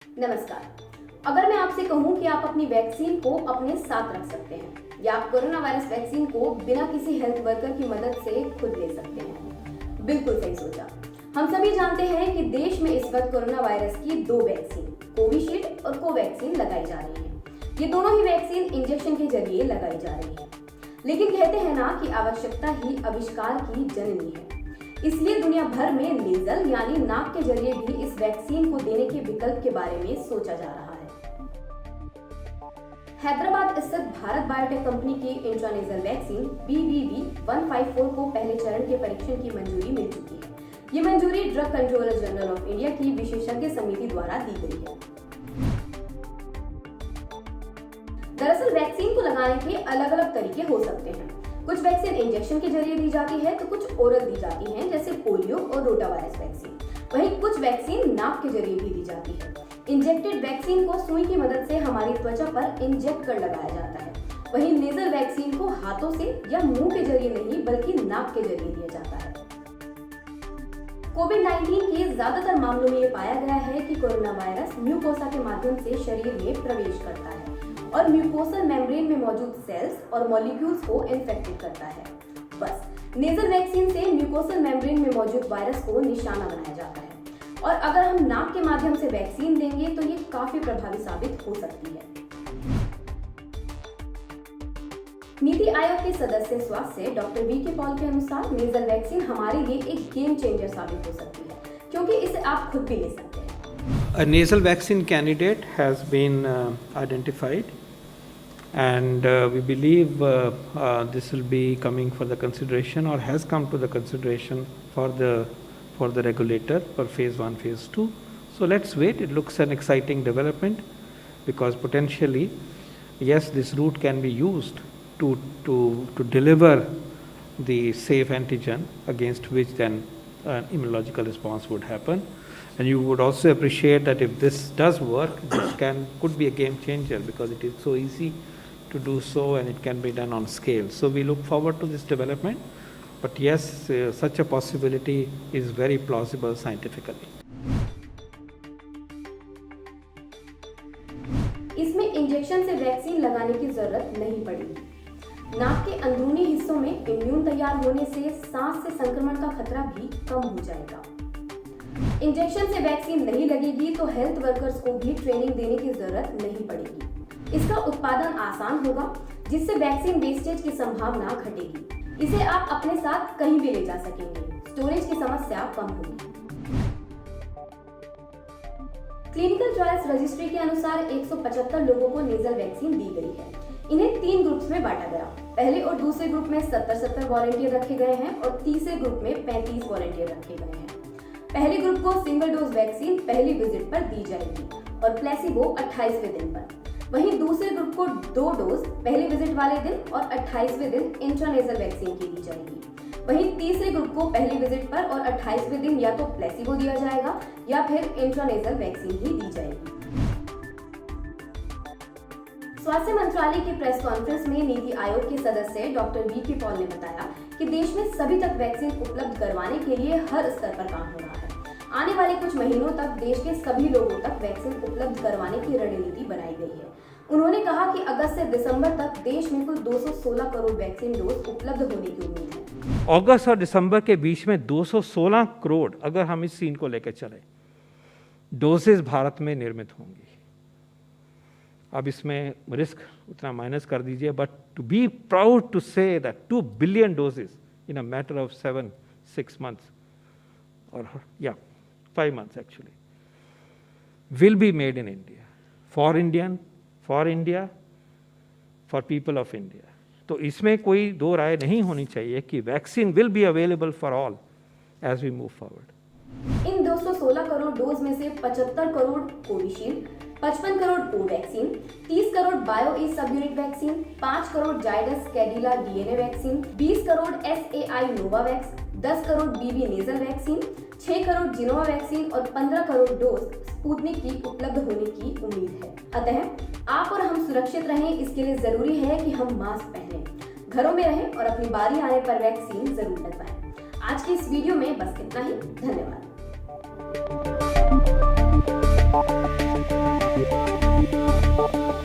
नमस्कार। अगर मैं आपसे कहूं कि आप अपनी वैक्सीन को अपने साथ रख सकते हैं या आप कोरोना वायरस वैक्सीन को बिना किसी हेल्थ वर्कर की मदद से खुद ले सकते हैं, बिल्कुल सही सोचा। हम सभी जानते हैं कि देश में इस वक्त कोरोना वायरस की 2 वैक्सीन कोविशील्ड और कोवैक्सीन लगाई जा रही है। ये दोनों ही वैक्सीन इंजेक्शन के जरिए लगाई जा रही है, लेकिन कहते हैं ना कि आवश्यकता ही आविष्कार की जननी है। इसलिए दुनिया भर में नेजल यानी नाक के जरिए भी इस वैक्सीन को देने के विकल्प के बारे में सोचा जा रहा है। हैदराबाद स्थित भारत बायोटेक कंपनी की इंट्रानेजल वैक्सीन BBV154 को पहले चरण के परीक्षण की मंजूरी मिल चुकी है। ये मंजूरी drug controller general of India की विशेषज्ञ समिति द्वारा दी गई है। दरअसल वैक्सीन को लगाने के अलग अलग तरीके हो सकते हैं। कुछ वैक्सीन इंजेक्शन के जरिए दी जाती है तो कुछ ओरल दी जाती हैं, जैसे पोलियो और रोटावायरस वैक्सीन। वहीं कुछ वैक्सीन नाक के जरिए भी दी जाती है। इंजेक्टेड वैक्सीन को सुई की मदद से हमारी त्वचा पर इंजेक्ट कर लगाया जाता है। वहीं नेजल वैक्सीन को हाथों से या मुंह के जरिए नहीं बल्कि नाक के जरिए दिया जाता है। कोविड-19 के ज्यादातर मामलों में ये पाया गया है कि कोरोना वायरस म्यूकोसा के माध्यम से शरीर में प्रवेश करता है और म्यूकोसल मेम्ब्रेन में मौजूद सेल्स और मॉलिक्यूल्स को इन्फेक्टेड करता है। बस नेजल वैक्सीन से म्यूकोसल मेम्ब्रेन में मौजूद वायरस को निशाना बनाया जाता है और अगर हम नाक के माध्यम से वैक्सीन देंगे तो ये काफी प्रभावी साबित हो सकती है। नीति आयोग के सदस्य स्वास्थ्य डॉक्टर वी.के. पॉल के अनुसार नेजल वैक्सीन हमारे लिए एक गेम चेंजर साबित हो सकती है, क्योंकि इसे आप खुद भी ले सकते हैं। A nasal vaccine candidate has been identified, and we believe this will be coming for the consideration or has come to the consideration for the regulator for phase 1, phase 2. So let's wait. It looks an exciting development because potentially, yes, this route can be used to deliver the safe antigen against which then an immunological response would happen. And you would also appreciate that if this does work, this could be a game changer because it is so easy to do so and it can be done on scale. So we look forward to this development. But yes, such a possibility is very plausible scientifically. इसमें injection से vaccine लगाने की जरूरत नहीं पड़ेगी। नाक के अंदरूनी हिस्सों में इम्यून तैयार होने से सांस से संक्रमण का खतरा भी कम हो जाएगा। इंजेक्शन से वैक्सीन नहीं लगेगी तो हेल्थ वर्कर्स को भी ट्रेनिंग देने की जरूरत नहीं पड़ेगी। इसका उत्पादन आसान होगा, जिससे वैक्सीन वेस्टेज की संभावना घटेगी। इसे आप अपने साथ कहीं भी ले जा सकेंगे। स्टोरेज की समस्या कम होगी। क्लिनिकल ट्रायल्स रजिस्ट्री के अनुसार 175 लोगों को नेजल वैक्सीन दी गई है। इन्हें 3 ग्रुप्स में बांटा गया। पहले और दूसरे ग्रुप में 70-70 वॉलंटियर रखे गए हैं और तीसरे ग्रुप में 35 वॉलंटियर रखे गए हैं। पहले ग्रुप को सिंगल डोज वैक्सीन पहली विजिट पर दी जाएगी और प्लेसिबो 28वें दिन पर। वहीं दूसरे ग्रुप को 2 डोज पहली विजिट वाले दिन और 28वें दिन इंट्रानेजल वैक्सीन की दी जाएगी। वहीं तीसरे ग्रुप को पहली विजिट पर और 28वें दिन या तो प्लेसिबो दिया जाएगा या फिर इंट्रानेजल वैक्सीन ही दी जाएगी। स्वास्थ्य मंत्रालय की प्रेस कॉन्फ्रेंस में नीति आयोग के सदस्य डॉक्टर वी.के. पॉल ने बताया कि देश में सभी तक वैक्सीन उपलब्ध करवाने के लिए हर स्तर पर काम हो रहा है। आने वाले कुछ महीनों तक देश के सभी लोगों तक वैक्सीन उपलब्ध करवाने की रणनीति बनाई गई है। उन्होंने कहा कि अगस्त से दिसंबर तक देश में कुल 216 करोड़ वैक्सीन डोज उपलब्ध होने की उम्मीद है। अगस्त और दिसंबर के बीच में 216 करोड़ अगर हम इस सीन को लेकर चले, डोजेज भारत में निर्मित होंगी। अब इसमें रिस्क उतना माइनस कर दीजिए, but to be proud to say that 2 billion doses in a matter of 7-6 months or 5 months actually will be made in India for India for people of India. तो इसमें कोई दो राय नहीं होनी चाहिए कि vaccine will be available for all as we move forward. इन 216 crore dose में से 75 crore Covishield, 55 crore Covaxin, 30 crore bio E subunit vaccine, 5 crore Zydus Cadila DNA vaccine, 20 crore SAI Novavax, 10 crore BB nasal vaccine, 6 crore Gennova vaccine और 15 करोड़ डोज स्पुतनिक की उपलब्ध होने की उम्मीद है। अतः आप और हम सुरक्षित रहें, इसके लिए जरूरी है कि हम मास्क पहनें, घरों में रहें और अपनी बारी आने पर वैक्सीन जरूर लगवाएं। आज के इस वीडियो में बस इतना ही। धन्यवाद। है।